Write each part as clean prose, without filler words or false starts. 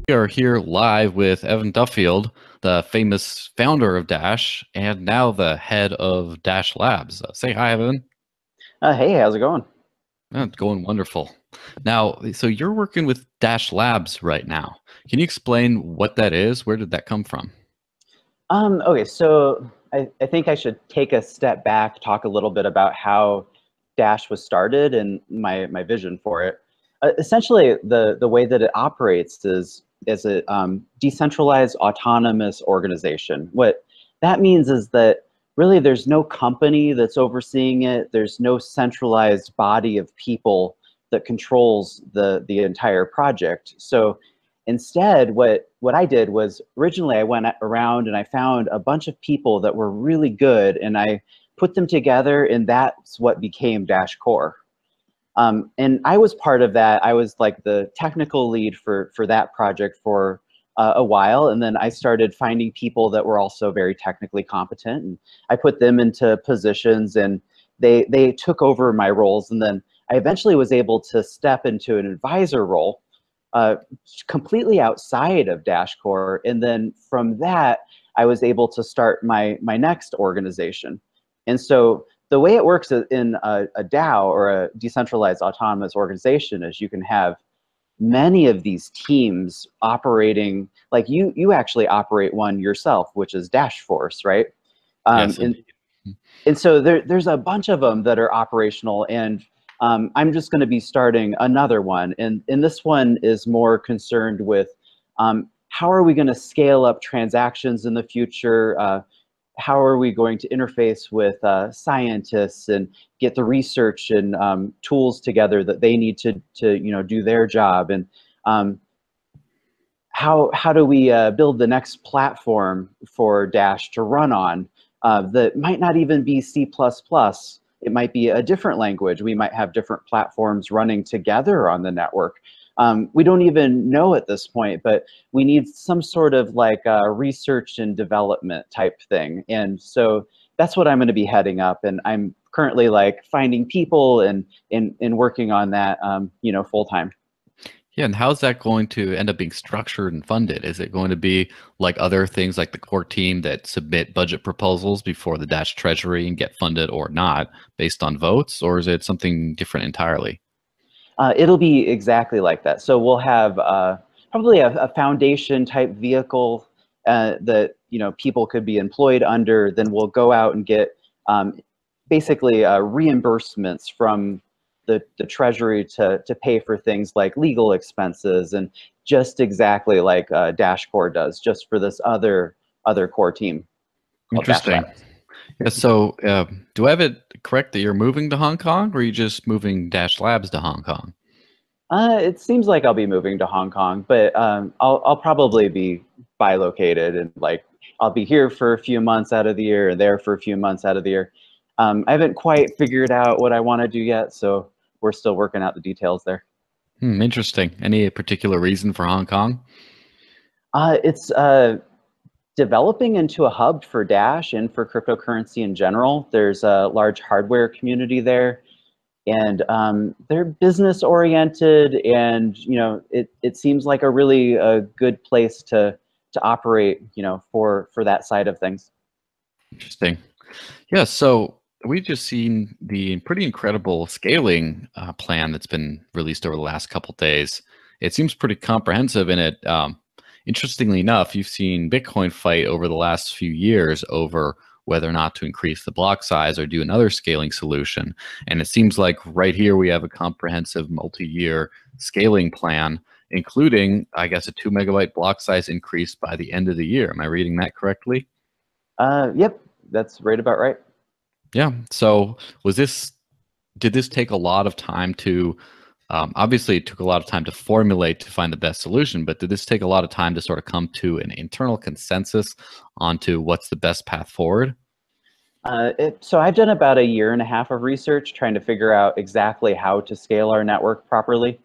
We are here live with Evan Duffield, the famous founder of Dash and now the head of Dash Labs. Say hi, Evan. Hey, how's it going? It's going wonderful. Now, so you're working with Dash Labs right now. Can you explain what that is? Where did that come from? Okay, so I think I should take a step back, talk a little bit about how Dash was started and my vision for it. Essentially, the way that it operates is a decentralized autonomous organization. What that means is that really there's no company that's overseeing it. There's no centralized body of people that controls the entire project. So instead, what I did was originally I went around and I found a bunch of people that were really good and I put them together, and that's what became Dash Core. And I was part of that. I was like the technical lead for that project for a while, and then I started finding people that were also very technically competent, and I put them into positions, and they took over my roles, and then I eventually was able to step into an advisor role completely outside of Dashcore. And then from that, I was able to start my next organization. And so the way it works in a DAO, or a decentralized autonomous organization, is you can have many of these teams operating, like you actually operate one yourself, which is Dash Force, right? Yes, And so there's a bunch of them that are operational, and I'm just going to be starting another one. And this one is more concerned with how are we going to scale up transactions in the future? How are we going to interface with scientists and get the research and tools together that they need to do their job? And how do we build the next platform for Dash to run on that might not even be C++? It might be a different language. We might have different platforms running together on the network. We don't even know at this point, but we need some sort of like research and development type thing. And so that's what I'm going to be heading up. And I'm currently like finding people and working on that, full time. Yeah, and how's that going to end up being structured and funded? Is it going to be like other things like the core team that submit budget proposals before the Dash treasury and get funded or not based on votes, or is it something different entirely? It'll be exactly like that. So we'll have probably a foundation type vehicle that people could be employed under. Then we'll go out and get basically reimbursements from the treasury to pay for things like legal expenses, and just exactly like Dashcore does, just for this other core team called Dash Interesting. Labs. Yeah, so do I have it correct that you're moving to Hong Kong, or are you just moving Dash Labs to Hong Kong? It seems like I'll be moving to Hong Kong, but I'll probably be bilocated, and like I'll be here for a few months out of the year and there for a few months out of the year. I haven't quite figured out what I want to do yet, so we're still working out the details there. Interesting. Any particular reason for Hong Kong? It's developing into a hub for Dash and for cryptocurrency in general. There's a large hardware community there, and they're business oriented, and it seems like a really good place to operate, for that side of things. Interesting. Yeah, so we've just seen the pretty incredible scaling plan that's been released over the last couple days. It seems pretty comprehensive in it. Interestingly enough, you've seen Bitcoin fight over the last few years over whether or not to increase the block size or do another scaling solution. And it seems like right here we have a comprehensive multi-year scaling plan, including, I guess, a 2 megabyte block size increase by the end of the year. Am I reading that correctly? Yep, that's right about right. Yeah. So did this take a lot of time to, obviously it took a lot of time to formulate to find the best solution, but did this take a lot of time to sort of come to an internal consensus onto what's the best path forward? So I've done about 1.5 years of research trying to figure out exactly how to scale our network properly.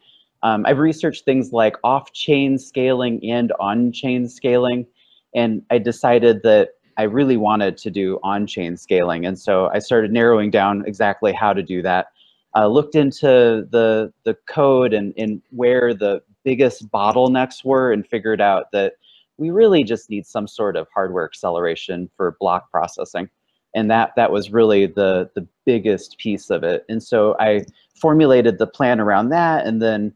I've researched things like off-chain scaling and on-chain scaling, and I decided that I really wanted to do on-chain scaling, and so I started narrowing down exactly how to do that. Looked into the code and where the biggest bottlenecks were and figured out that we really just need some sort of hardware acceleration for block processing. And that was really the biggest piece of it. And so I formulated the plan around that, and then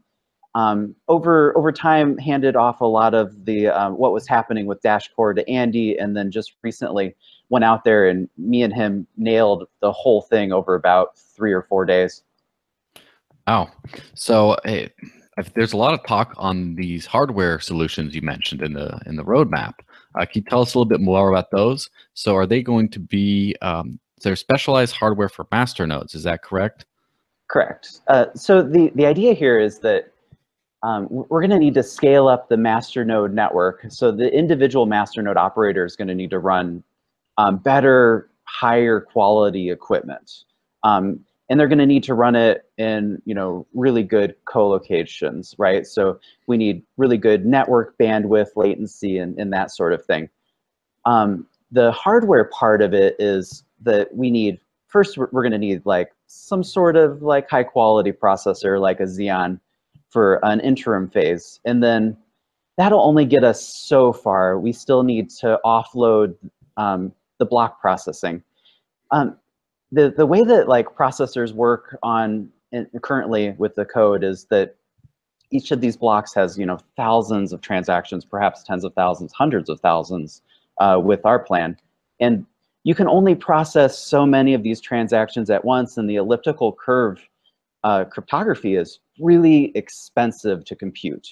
over time handed off a lot of the what was happening with Dash Core to Andy, and then just recently went out there and me and him nailed the whole thing over about 3 or 4 days. Wow. So there's a lot of talk on these hardware solutions you mentioned in the roadmap. Can you tell us a little bit more about those? So are they going to be they're specialized hardware for masternodes? Is that correct? Correct. So the idea here is that we're going to need to scale up the masternode network. So the individual masternode operator is going to need to run better, higher quality equipment. And they're going to need to run it in, really good co-locations, right? So we need really good network bandwidth, latency, and that sort of thing. The hardware part of it is that we need, first we're going to need like some sort of like high quality processor like a Xeon for an interim phase. And then that'll only get us so far. We still need to offload the block processing. The way that like processors work on currently with the code is that each of these blocks has thousands of transactions, perhaps tens of thousands, hundreds of thousands with our plan, and you can only process so many of these transactions at once, and the elliptical curve cryptography is really expensive to compute.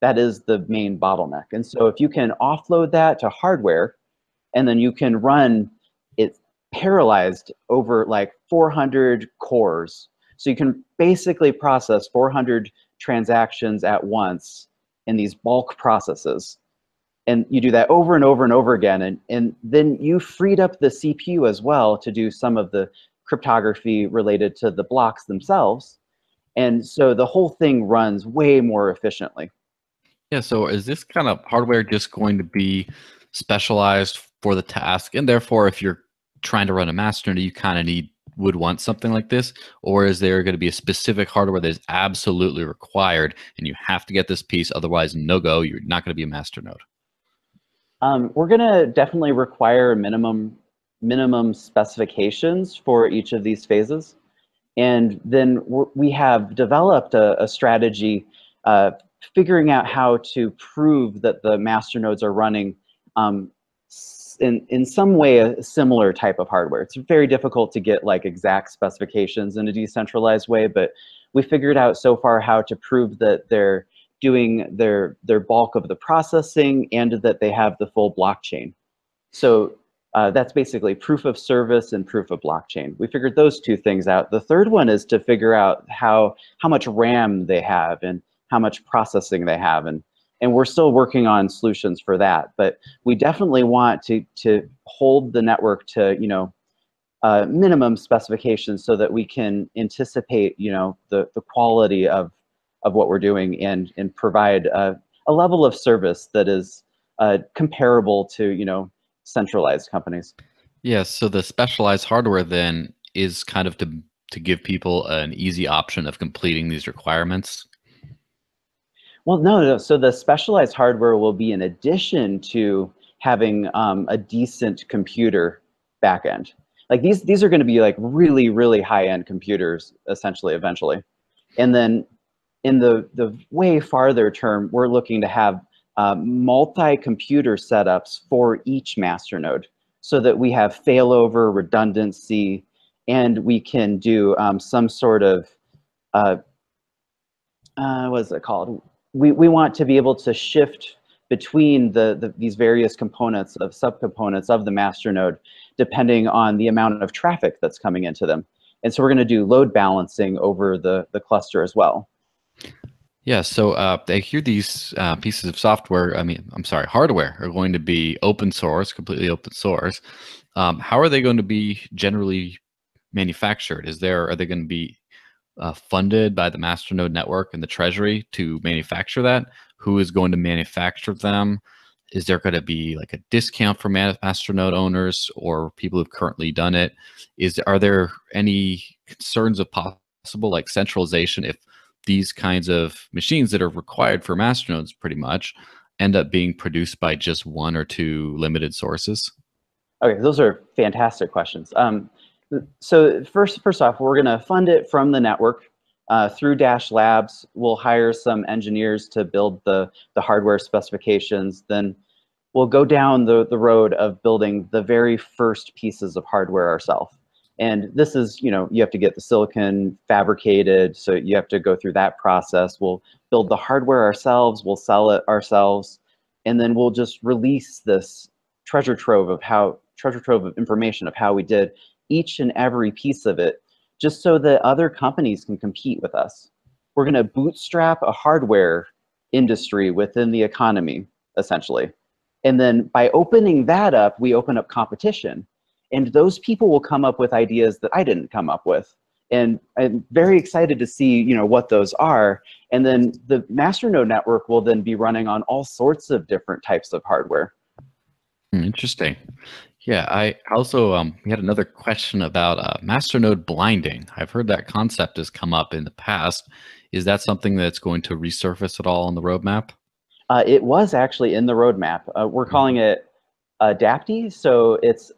That is the main bottleneck. And so if you can offload that to hardware, and then you can run it parallelized over like 400 cores. So you can basically process 400 transactions at once in these bulk processes. And you do that over and over and over again. And then you freed up the CPU as well to do some of the cryptography related to the blocks themselves. And so the whole thing runs way more efficiently. Yeah, so is this kind of hardware just going to be specialized for the task, and therefore if you're trying to run a masternode, you kind of would want something like this? Or is there going to be a specific hardware that is absolutely required and you have to get this piece, otherwise no go, you're not going to be a masternode? We're going to definitely require minimum specifications for each of these phases. And then we have developed a strategy figuring out how to prove that the masternodes are running in some way a similar type of hardware. It's very difficult to get like exact specifications in a decentralized way, but we figured out so far how to prove that they're doing their bulk of the processing and that they have the full blockchain. So that's basically proof of service and proof of blockchain. We figured those two things out. The third one is to figure out how much RAM they have and how much processing they have. And we're still working on solutions for that. But we definitely want to hold the network to minimum specifications so that we can anticipate the quality of what we're doing and provide a level of service that is comparable to centralized companies. Yes, so the specialized hardware then is kind of to give people an easy option of completing these requirements. Well, no. So the specialized hardware will be in addition to having a decent computer backend. Like these are going to be like really, really high-end computers, essentially, eventually. And then in the way farther term, we're looking to have multi-computer setups for each masternode so that we have failover, redundancy, and we can do some sort of, what is it called? We want to be able to shift between these various components of subcomponents of the masternode depending on the amount of traffic that's coming into them. And so we're going to do load balancing over the cluster as well. Yeah, so I hear these pieces of software, hardware are going to be open source, completely open source. How are they going to be generally manufactured? Are they going to be funded by the Masternode network and the treasury to manufacture that? Who is going to manufacture them? Is there going to be like a discount for Masternode owners or people who've currently done it? Are there any concerns of possible like centralization if these kinds of machines that are required for masternodes pretty much end up being produced by just one or two limited sources? Okay, those are fantastic questions. So first off, we're going to fund it from the network through Dash Labs. We'll hire some engineers to build the hardware specifications. Then we'll go down the road of building the very first pieces of hardware ourselves. And this is, you have to get the silicon fabricated, so you have to go through that process. We'll build the hardware ourselves, we'll sell it ourselves, and then we'll just release this treasure trove of information of how we did each and every piece of it, just so that other companies can compete with us. We're going to bootstrap a hardware industry within the economy, essentially. And then by opening that up, we open up competition. And those people will come up with ideas that I didn't come up with. And I'm very excited to see, what those are. And then the Masternode network will then be running on all sorts of different types of hardware. Interesting. Yeah, I also we had another question about Masternode blinding. I've heard that concept has come up in the past. Is that something that's going to resurface at all on the roadmap? It was actually in the roadmap. We're calling it DAPT. So it's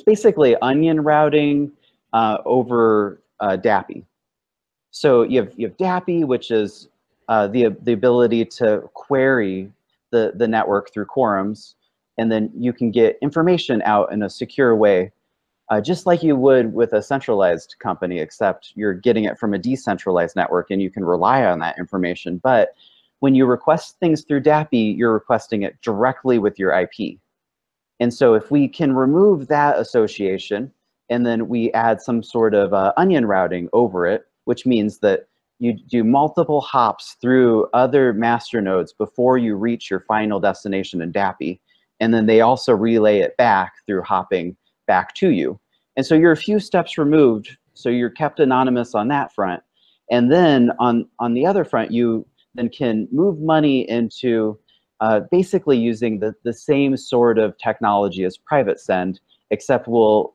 basically onion routing over DAPI. So you have DAPI, which is the ability to query the network through quorums, and then you can get information out in a secure way, just like you would with a centralized company, except you're getting it from a decentralized network and you can rely on that information. But when you request things through DAPI, you're requesting it directly with your IP. And so if we can remove that association, and then we add some sort of onion routing over it, which means that you do multiple hops through other masternodes before you reach your final destination in DAPI. And then they also relay it back through hopping back to you. And so you're a few steps removed, so you're kept anonymous on that front. And then on the other front, you then can move money into basically using the same sort of technology as private send, except we'll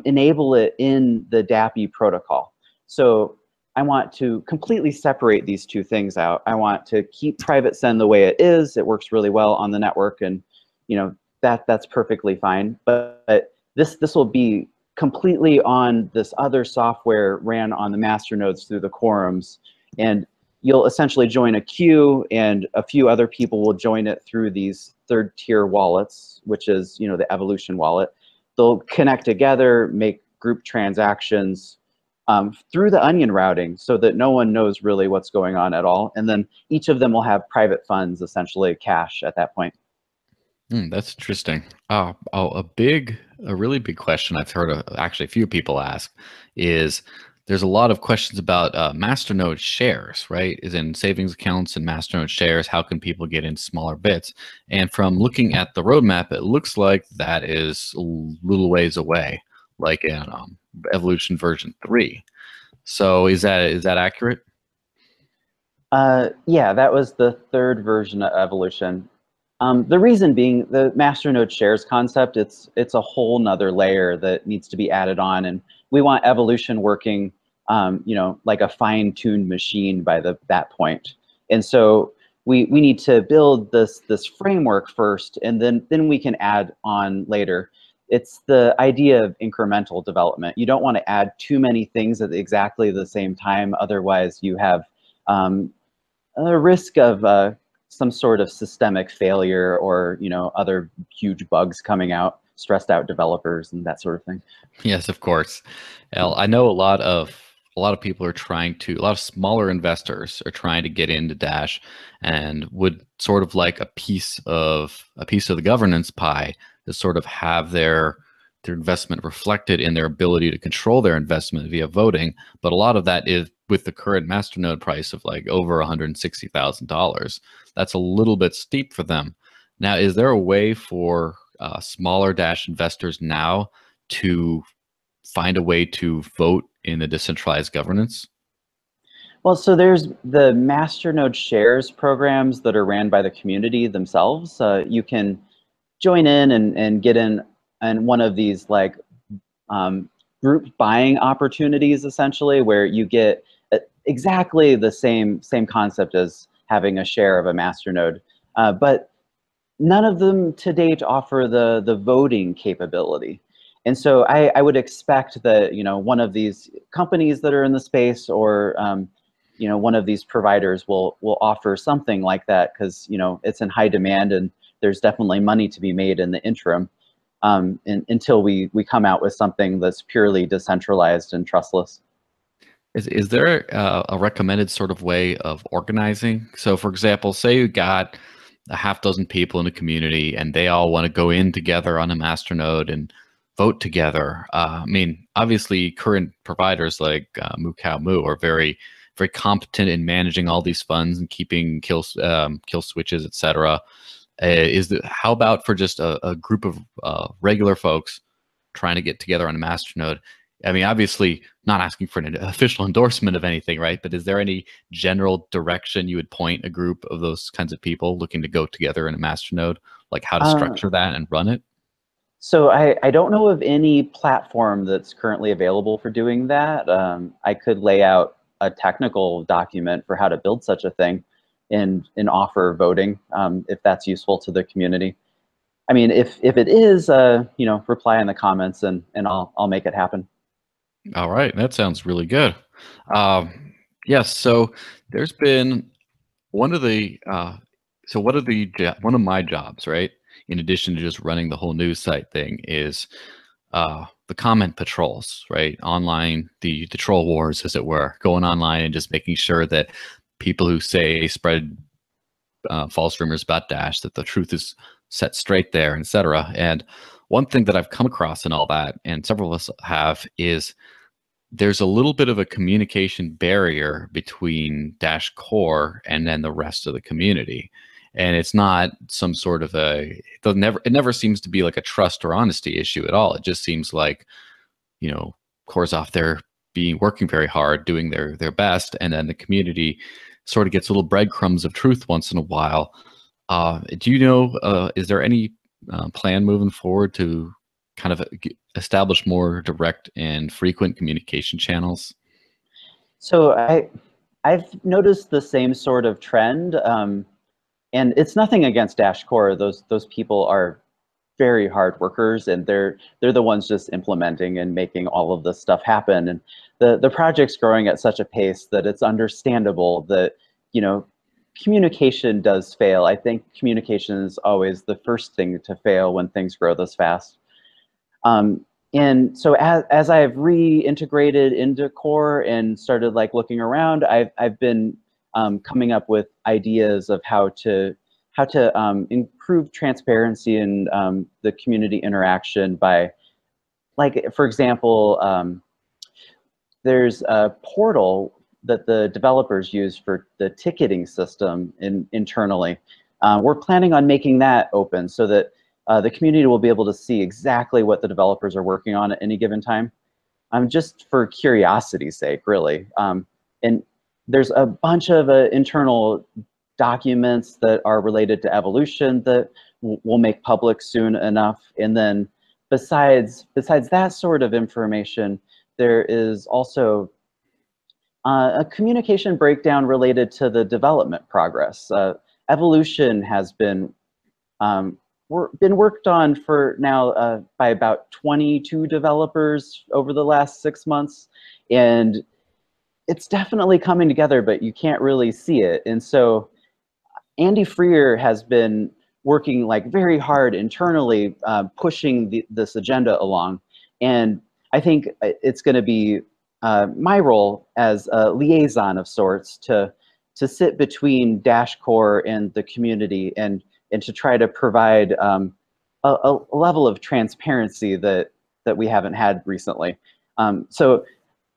enable it in the DAPI protocol. So I want to completely separate these two things out. I want to keep private send the way it is. It works really well on the network, and that's perfectly fine. But this will be completely on this other software ran on the masternodes through the quorums, and you'll essentially join a queue, and a few other people will join it through these third-tier wallets, which is the Evolution wallet. They'll connect together, make group transactions through the onion routing, so that no one knows really what's going on at all. And then each of them will have private funds, essentially cash at that point. That's interesting. A really big question I've heard actually a few people ask is there's a lot of questions about Masternode shares, right? Is in savings accounts and Masternode shares. How can people get in smaller bits? And from looking at the roadmap, it looks like that is a little ways away, like in Evolution version 3. So is that accurate? Yeah, that was the third version of Evolution. The reason being the Masternode Shares concept, it's a whole nother layer that needs to be added on, and we want Evolution working, like a fine-tuned machine by that point. And so we need to build this framework first, and then we can add on later. It's the idea of incremental development. You don't want to add too many things at exactly the same time, otherwise you have a risk of some sort of systemic failure, or other huge bugs coming out, stressed out developers and that sort of thing. Yes, of course. Well, I know a lot of people are a lot of smaller investors are trying to get into Dash, and would sort of like a piece of the governance pie to sort of have their investment reflected in their ability to control their investment via voting. But a lot of that is with the current Masternode price of like over $160,000. That's a little bit steep for them. Now, is there a way for smaller Dash investors now to find a way to vote in the decentralized governance? Well, so there's the Masternode Shares programs that are ran by the community themselves. You can join in and get in one of these like group buying opportunities, essentially, where you get exactly the same concept as having a share of a masternode, but none of them to date offer the voting capability. And so I would expect that, you know, one of these companies that are in the space, or you know, one of these providers will offer something like that, because, you know, it's in high demand and there's definitely money to be made in the interim, until we come out with something that's purely decentralized and trustless. Is there a recommended sort of way of organizing? So, for example, say you got a half dozen people in a community and they all want to go in together on a masternode and vote together. I mean, obviously, current providers like Moo Cow Moo are very competent in managing all these funds and keeping kill switches, etc. How about for just a group of regular folks trying to get together on a masternode? I mean, obviously not asking for an official endorsement of anything, right? But is there any general direction you would point a group of those kinds of people looking to go together in a masternode, like how to structure that and run it? So I don't know of any platform that's currently available for doing that. I could lay out a technical document for how to build such a thing and offer voting, if that's useful to the community. I mean, if it is, you know, reply in the comments and I'll make it happen. All right, that sounds really good. Yes, so there's been one of the one of my jobs, right? In addition to just running the whole news site thing, is the comment patrols, right? Online, the troll wars, as it were, going online and just making sure that people who say spread false rumors about Dash, that the truth is set straight there, etc. And one thing that I've come across in all that, and several of us have, is there's a little bit of a communication barrier between Dash Core and then the rest of the community. And it's not some sort of it never seems to be like a trust or honesty issue at all. It just seems like, you know, Core's off there working very hard, doing their best, and then the community sort of gets little breadcrumbs of truth once in a while. Do you know, is there any plan moving forward to kind of establish more direct and frequent communication channels? So I've noticed the same sort of trend, and it's nothing against Dash Core. Those people are very hard workers, and they're the ones just implementing and making all of this stuff happen. And the project's growing at such a pace that it's understandable that, you know, communication does fail. I think communication is always the first thing to fail when things grow this fast. And so as I've reintegrated into Core and started like looking around, I've been coming up with ideas of how to improve transparency and the community interaction by, like, for example, there's a portal that the developers use for the ticketing system internally. We're planning on making that open so that the community will be able to see exactly what the developers are working on at any given time, just for curiosity's sake, really. And there's a bunch of internal documents that are related to evolution that we'll make public soon enough. And then besides that sort of information, there is also a communication breakdown related to the development progress. Evolution has been worked on for now by about 22 developers over the last 6 months, and it's definitely coming together, but you can't really see it. And so Andy Freer has been working like very hard internally, pushing this agenda along, and I think it's going to be my role as a liaison of sorts to sit between Dash Core and the community, and to try to provide a level of transparency that we haven't had recently. So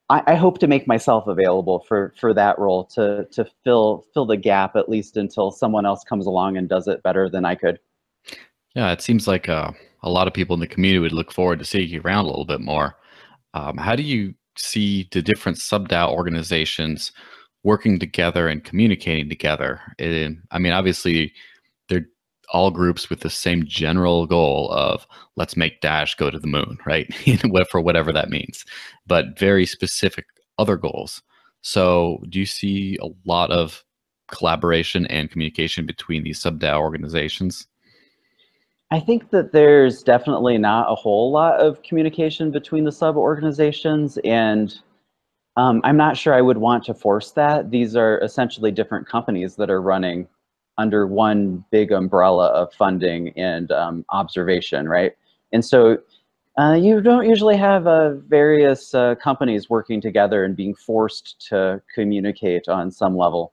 I hope to make myself available for that role, to fill the gap, at least until someone else comes along and does it better than I could. Yeah, it seems like a lot of people in the community would look forward to seeing you around a little bit more. How do you see the different sub-DAO organizations working together and communicating together? I mean, obviously, they're all groups with the same general goal of let's make Dash go to the moon, right? For whatever that means, but very specific other goals. So do you see a lot of collaboration and communication between these sub-DAO organizations? I think that there's definitely not a whole lot of communication between the sub-organizations, and I'm not sure I would want to force that. These are essentially different companies that are running under one big umbrella of funding and observation, right? And so you don't usually have various companies working together and being forced to communicate on some level.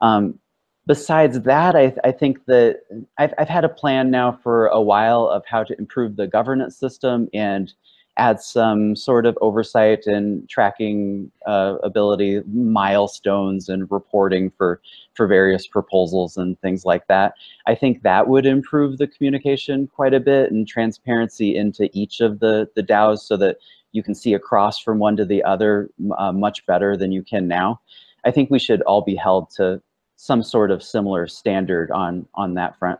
Um, Besides that, I think that I've had a plan now for a while of how to improve the governance system and add some sort of oversight and tracking ability, milestones and reporting for various proposals and things like that. I think that would improve the communication quite a bit and transparency into each of the DAOs so that you can see across from one to the other much better than you can now. I think we should all be held to some sort of similar standard on that front.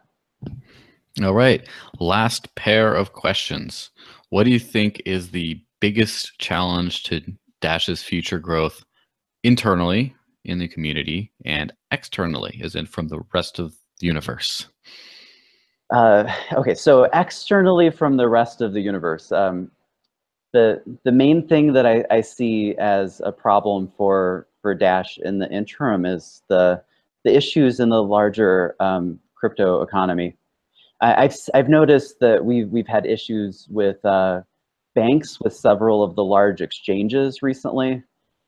All right, last pair of questions. What do you think is the biggest challenge to Dash's future growth internally in the community and externally, as in from the rest of the universe? Okay, so externally from the rest of the universe, the main thing that I see as a problem for Dash in the interim is the issues in the larger crypto economy. I've noticed that we've had issues with banks with several of the large exchanges recently.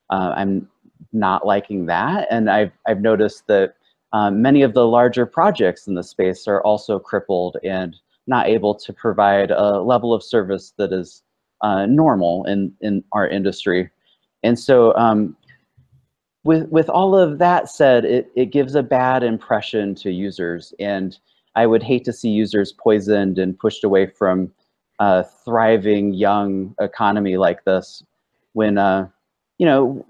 I'm not liking that, and I've noticed that many of the larger projects in the space are also crippled and not able to provide a level of service that is normal in our industry. And so with all of that said, it gives a bad impression to users, and I would hate to see users poisoned and pushed away from a thriving young economy like this when you know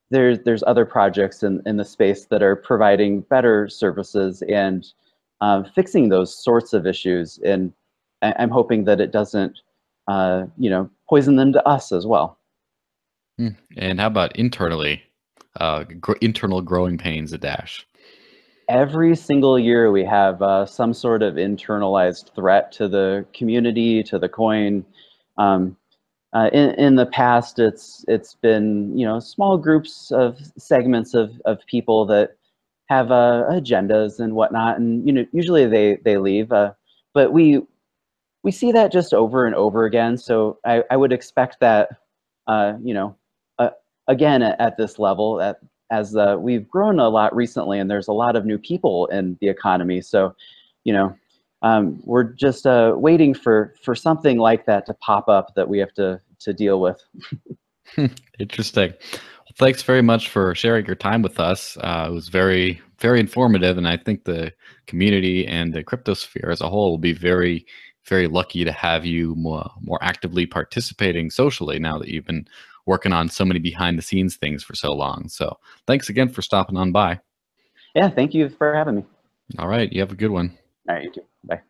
there's other projects in the space that are providing better services and fixing those sorts of issues, and I'm hoping that it doesn't poison them to us as well. And how about internally? Internal growing pains at Dash. Every single year we have some sort of internalized threat to the community, to the coin. In the past, it's been small groups of segments of people that have agendas and whatnot, and usually they leave. But we see that just over and over again. So I would expect that again at this level as we've grown a lot recently, and there's a lot of new people in the economy. So we're just waiting for something like that to pop up that we have to deal with. Interesting. Well, thanks very much for sharing your time with us. It was very, very informative, and I think the community and the cryptosphere as a whole will be very, very lucky to have you more actively participating socially now that you've been working on so many behind the scenes things for so long. So thanks again for stopping on by. Yeah, thank you for having me. All right, you have a good one. All right, you too. Bye.